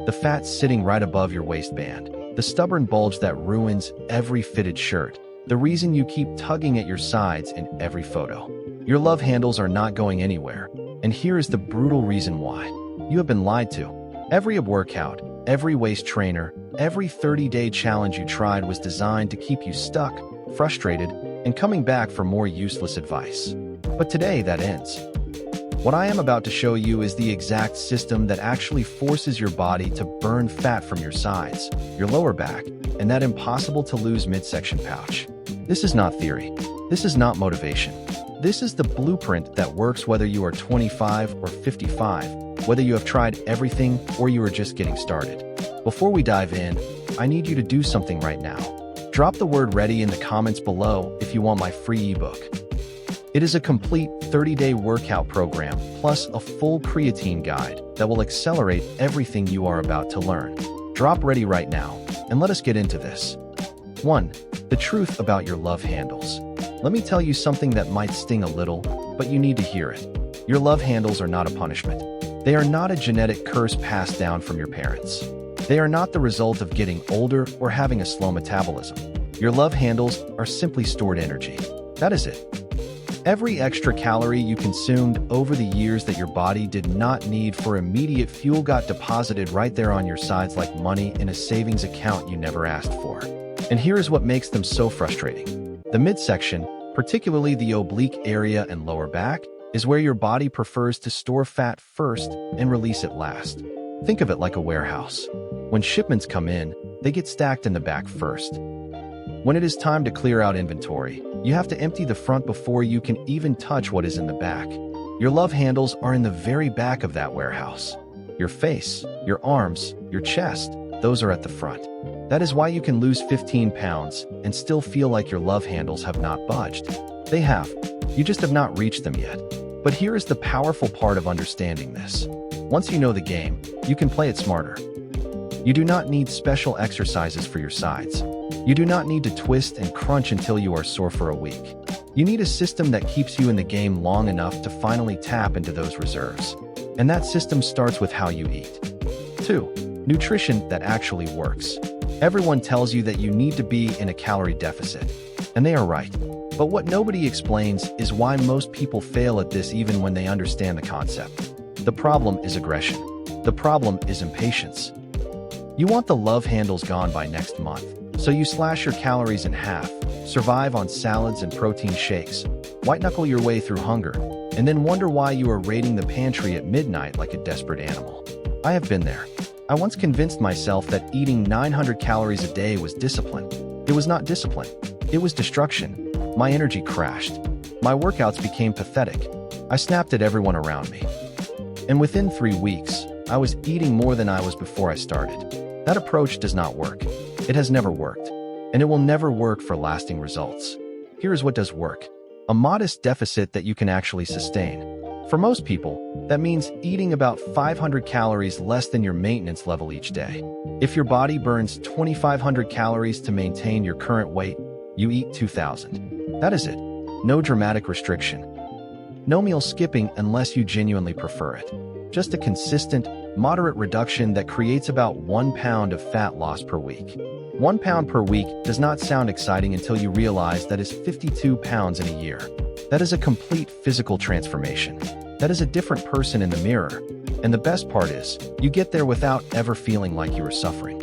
The fat sitting right above your waistband. The stubborn bulge that ruins every fitted shirt. The reason you keep tugging at your sides in every photo. Your love handles are not going anywhere. And here is the brutal reason why. You have been lied to. Every workout, every waist trainer, every 30-day challenge you tried was designed to keep you stuck, frustrated, and coming back for more useless advice. But today that ends. What I am about to show you is the exact system that actually forces your body to burn fat from your sides, your lower back, and that impossible-to-lose midsection pouch. This is not theory. This is not motivation. This is the blueprint that works whether you are 25 or 55, whether you have tried everything or you are just getting started. Before we dive in, I need you to do something right now. Drop the word ready in the comments below if you want my free ebook. It is a complete 30-day workout program plus a full creatine guide that will accelerate everything you are about to learn. Drop ready right now, and let us get into this. 1. The truth about your love handles. Let me tell you something that might sting a little, but you need to hear it. Your love handles are not a punishment. They are not a genetic curse passed down from your parents. They are not the result of getting older or having a slow metabolism. Your love handles are simply stored energy. That is it. Every extra calorie you consumed over the years that your body did not need for immediate fuel got deposited right there on your sides like money in a savings account you never asked for. And here is what makes them so frustrating. The midsection, particularly the oblique area and lower back, is where your body prefers to store fat first and release it last. Think of it like a warehouse. When shipments come in, they get stacked in the back first. When it is time to clear out inventory, you have to empty the front before you can even touch what is in the back. Your love handles are in the very back of that warehouse. Your face, your arms, your chest, those are at the front. That is why you can lose 15 pounds and still feel like your love handles have not budged. They have. You just have not reached them yet. But here is the powerful part of understanding this. Once you know the game, you can play it smarter. You do not need special exercises for your sides. You do not need to twist and crunch until you are sore for a week. You need a system that keeps you in the game long enough to finally tap into those reserves. And that system starts with how you eat. 2. Nutrition that actually works. Everyone tells you that you need to be in a calorie deficit. And they are right. But what nobody explains is why most people fail at this even when they understand the concept. The problem is aggression. The problem is impatience. You want the love handles gone by next month. So you slash your calories in half, survive on salads and protein shakes, white-knuckle your way through hunger, and then wonder why you are raiding the pantry at midnight like a desperate animal. I have been there. I once convinced myself that eating 900 calories a day was discipline. It was not discipline. It was destruction. My energy crashed. My workouts became pathetic. I snapped at everyone around me. And within 3 weeks, I was eating more than I was before I started. That approach does not work. It has never worked, and it will never work for lasting results. Here is what does work. A modest deficit that you can actually sustain. For most people, that means eating about 500 calories less than your maintenance level each day. If your body burns 2,500 calories to maintain your current weight, you eat 2,000. That is it. No dramatic restriction. No meal skipping unless you genuinely prefer it. Just a consistent, moderate reduction that creates about 1 pound of fat loss per week. 1 pound per week does not sound exciting until you realize that is 52 pounds in a year. That is a complete physical transformation. That is a different person in the mirror. And the best part is, you get there without ever feeling like you are suffering.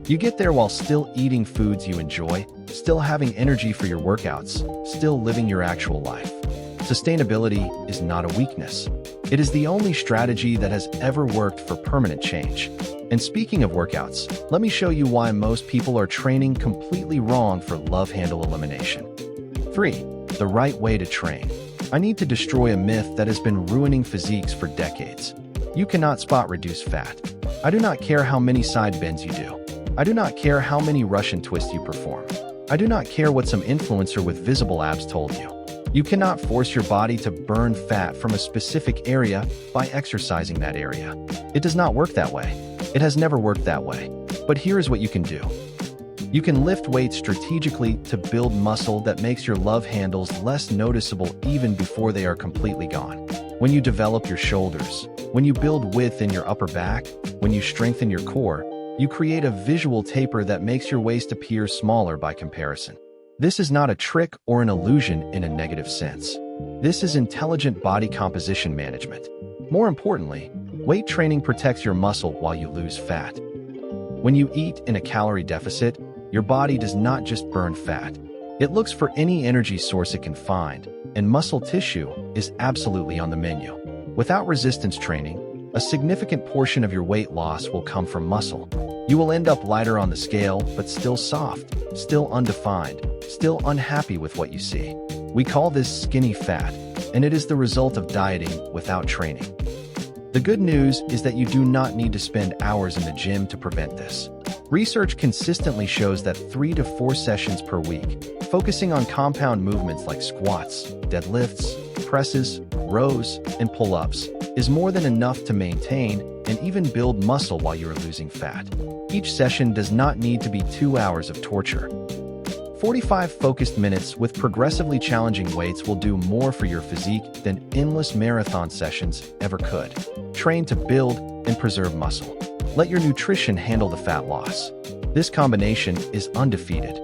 You get there while still eating foods you enjoy, still having energy for your workouts, still living your actual life. Sustainability is not a weakness. It is the only strategy that has ever worked for permanent change. And speaking of workouts, let me show you why most people are training completely wrong for love handle elimination. 3. The right way to train. I need to destroy a myth that has been ruining physiques for decades. You cannot spot reduce fat. I do not care how many side bends you do. I do not care how many Russian twists you perform. I do not care what some influencer with visible abs told you. You cannot force your body to burn fat from a specific area by exercising that area. It does not work that way. It has never worked that way. But here is what you can do. You can lift weights strategically to build muscle that makes your love handles less noticeable even before they are completely gone. When you develop your shoulders, when you build width in your upper back, when you strengthen your core, you create a visual taper that makes your waist appear smaller by comparison. This is not a trick or an illusion in a negative sense. This is intelligent body composition management. More importantly, weight training protects your muscle while you lose fat. When you eat in a calorie deficit, your body does not just burn fat. It looks for any energy source it can find, and muscle tissue is absolutely on the menu. Without resistance training, a significant portion of your weight loss will come from muscle. You will end up lighter on the scale, but still soft, still undefined, still unhappy with what you see. We call this skinny fat, and it is the result of dieting without training. The good news is that you do not need to spend hours in the gym to prevent this. Research consistently shows that 3 to 4 sessions per week, focusing on compound movements like squats, deadlifts, presses, rows, and pull-ups, is more than enough to maintain and even build muscle while you are losing fat. Each session does not need to be 2 hours of torture. 45 focused minutes with progressively challenging weights will do more for your physique than endless marathon sessions ever could. Train to build and preserve muscle. Let your nutrition handle the fat loss. This combination is undefeated.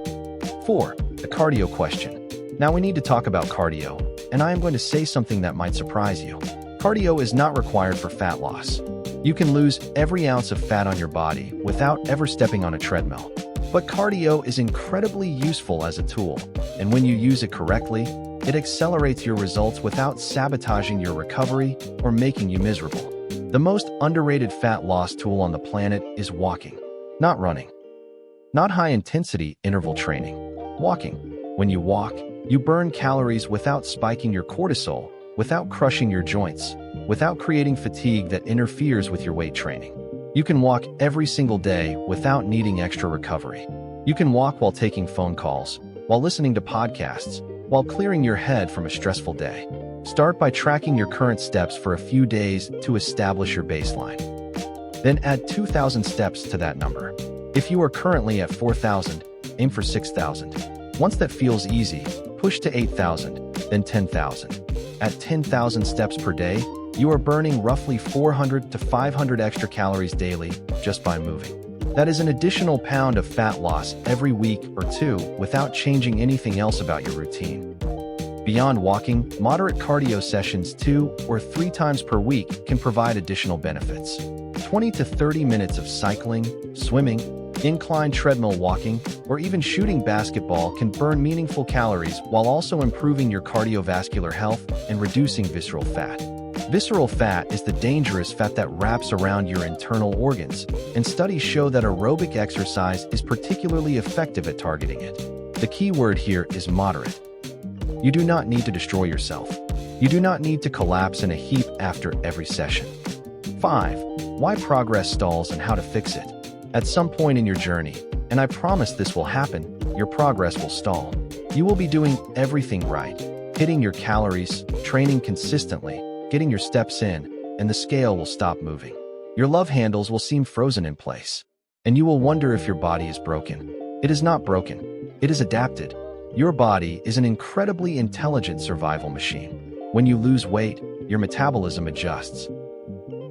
4. The cardio question. Now we need to talk about cardio, and I am going to say something that might surprise you. Cardio is not required for fat loss. You can lose every ounce of fat on your body without ever stepping on a treadmill. But cardio is incredibly useful as a tool, and when you use it correctly, it accelerates your results without sabotaging your recovery or making you miserable. The most underrated fat loss tool on the planet is walking, not running. Not high-intensity interval training. Walking. When you walk, you burn calories without spiking your cortisol, without crushing your joints, without creating fatigue that interferes with your weight training. You can walk every single day without needing extra recovery. You can walk while taking phone calls, while listening to podcasts, while clearing your head from a stressful day. Start by tracking your current steps for a few days to establish your baseline. Then add 2,000 steps to that number. If you are currently at 4,000, aim for 6,000. Once that feels easy, push to 8,000, then 10,000. At 10,000 steps per day, you are burning roughly 400 to 500 extra calories daily just by moving. That is an additional pound of fat loss every week or 2 without changing anything else about your routine. Beyond walking, moderate cardio sessions 2 or 3 times per week can provide additional benefits. 20 to 30 minutes of cycling, swimming, incline treadmill walking, or even shooting basketball can burn meaningful calories while also improving your cardiovascular health and reducing visceral fat. Visceral fat is the dangerous fat that wraps around your internal organs, and studies show that aerobic exercise is particularly effective at targeting it. The key word here is moderate. You do not need to destroy yourself. You do not need to collapse in a heap after every session. 5. Why progress stalls and how to fix it. At some point in your journey, and I promise this will happen, your progress will stall. You will be doing everything right, hitting your calories, training consistently, getting your steps in, and the scale will stop moving. Your love handles will seem frozen in place, and you will wonder if your body is broken. It is not broken. It is adapted. Your body is an incredibly intelligent survival machine. When you lose weight, your metabolism adjusts.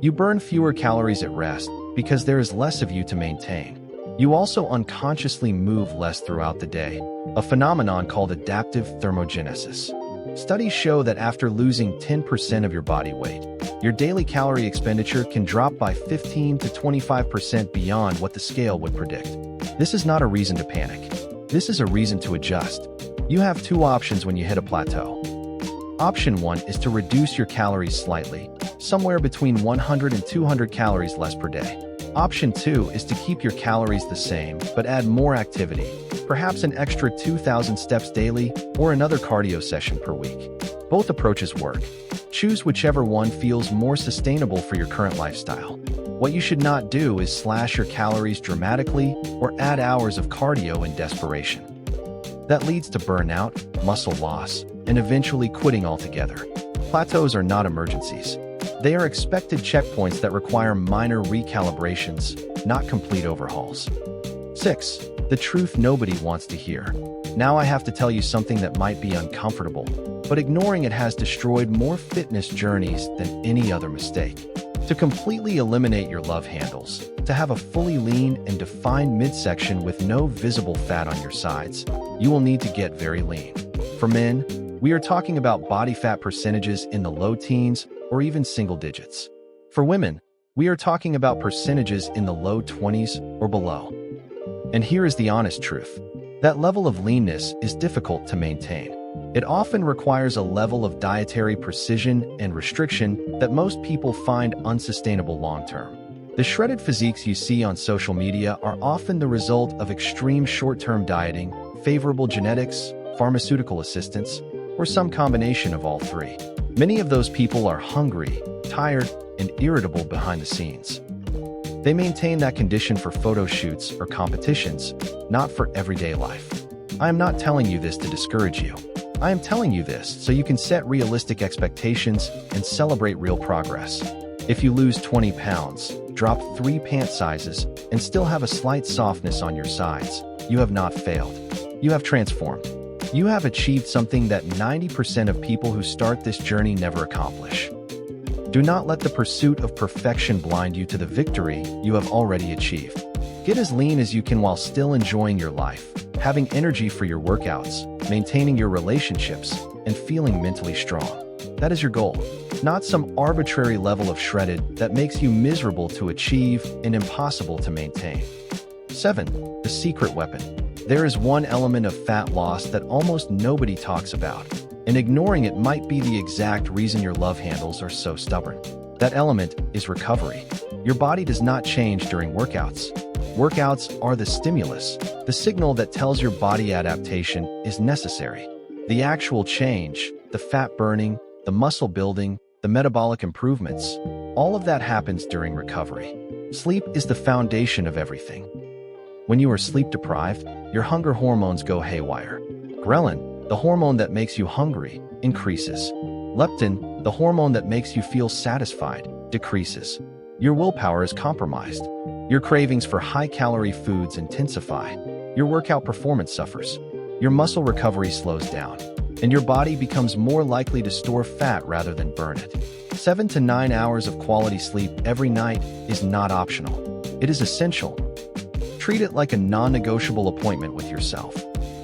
You burn fewer calories at rest because there is less of you to maintain. You also unconsciously move less throughout the day, a phenomenon called adaptive thermogenesis. Studies show that after losing 10% of your body weight, your daily calorie expenditure can drop by 15 to 25% beyond what the scale would predict. This is not a reason to panic. This is a reason to adjust. You have 2 options when you hit a plateau. Option 1 is to reduce your calories slightly, somewhere between 100 and 200 calories less per day. Option 2 is to keep your calories the same, but add more activity, perhaps an extra 2,000 steps daily or another cardio session per week. Both approaches work. Choose whichever one feels more sustainable for your current lifestyle. What you should not do is slash your calories dramatically or add hours of cardio in desperation. That leads to burnout, muscle loss, and eventually quitting altogether. Plateaus are not emergencies. They are expected checkpoints that require minor recalibrations, not complete overhauls. 6. The truth nobody wants to hear. Now I have to tell you something that might be uncomfortable, but ignoring it has destroyed more fitness journeys than any other mistake. To completely eliminate your love handles, to have a fully lean and defined midsection with no visible fat on your sides, you will need to get very lean. For men, we are talking about body fat percentages in the low teens or even single digits. For women, we are talking about percentages in the low 20s or below. And here is the honest truth. That level of leanness is difficult to maintain. It often requires a level of dietary precision and restriction that most people find unsustainable long-term. The shredded physiques you see on social media are often the result of extreme short-term dieting, favorable genetics, pharmaceutical assistance, or some combination of all three. Many of those people are hungry, tired, and irritable behind the scenes. They maintain that condition for photo shoots or competitions, not for everyday life. I am not telling you this to discourage you. I am telling you this so you can set realistic expectations and celebrate real progress. If you lose 20 pounds, drop 3 pant sizes, and still have a slight softness on your sides, you have not failed. You have transformed. You have achieved something that 90% of people who start this journey never accomplish. Do not let the pursuit of perfection blind you to the victory you have already achieved. Get as lean as you can while still enjoying your life, having energy for your workouts, maintaining your relationships, and feeling mentally strong. That is your goal, not some arbitrary level of shredded that makes you miserable to achieve and impossible to maintain. 7. The secret weapon. There is one element of fat loss that almost nobody talks about, and ignoring it might be the exact reason your love handles are so stubborn. That element is recovery. Your body does not change during workouts. Workouts are the stimulus, the signal that tells your body adaptation is necessary. The actual change, the fat burning, the muscle building, the metabolic improvements, all of that happens during recovery. Sleep is the foundation of everything. When you are sleep deprived, your hunger hormones go haywire. Ghrelin, the hormone that makes you hungry, increases. Leptin, the hormone that makes you feel satisfied, decreases. Your willpower is compromised. Your cravings for high-calorie foods intensify. Your workout performance suffers. Your muscle recovery slows down. And your body becomes more likely to store fat rather than burn it. 7 to 9 hours of quality sleep every night is not optional. It is essential. Treat it like a non-negotiable appointment with yourself.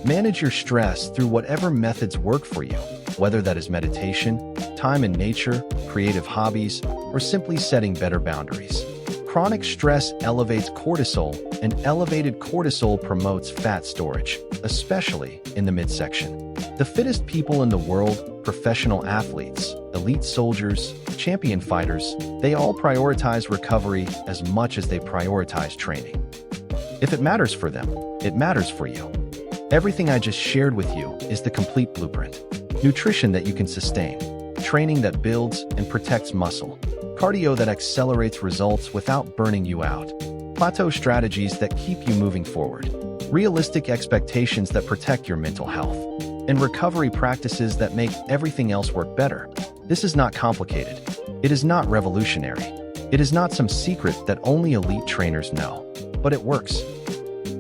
Manage your stress through whatever methods work for you, whether that is meditation, time in nature, creative hobbies, or simply setting better boundaries. Chronic stress elevates cortisol, and elevated cortisol promotes fat storage, especially in the midsection. The fittest people in the world, professional athletes, elite soldiers, champion fighters, they all prioritize recovery as much as they prioritize training. If it matters for them, it matters for you. Everything I just shared with you is the complete blueprint. Nutrition that you can sustain, training that builds and protects muscle, cardio that accelerates results without burning you out, plateau strategies that keep you moving forward, realistic expectations that protect your mental health, and recovery practices that make everything else work better. This is not complicated. It is not revolutionary. It is not some secret that only elite trainers know, but it works.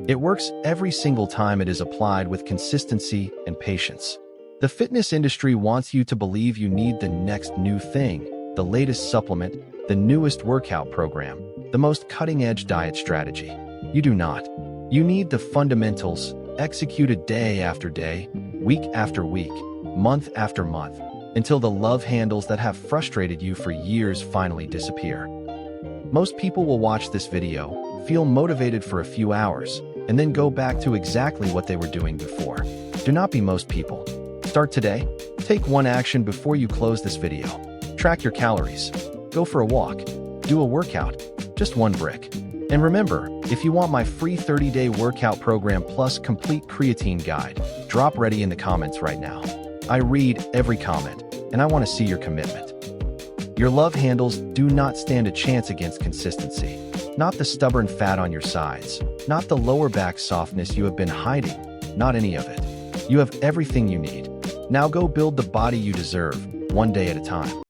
It works every single time it is applied with consistency and patience. The fitness industry wants you to believe you need the next new thing, the latest supplement, the newest workout program, the most cutting-edge diet strategy. You do not. You need the fundamentals, executed day after day, week after week, month after month, until the love handles that have frustrated you for years finally disappear. Most people will watch this video, feel motivated for a few hours, and then go back to exactly what they were doing before. Do not be most people. Start today. Take one action before you close this video. Track your calories. Go for a walk. Do a workout. Just one brick. And remember, if you want my free 30-day workout program plus complete creatine guide, drop ready in the comments right now. I read every comment, and I want to see your commitment. Your love handles do not stand a chance against consistency. Not the stubborn fat on your sides, not the lower back softness you have been hiding, not any of it. You have everything you need. Now go build the body you deserve, one day at a time.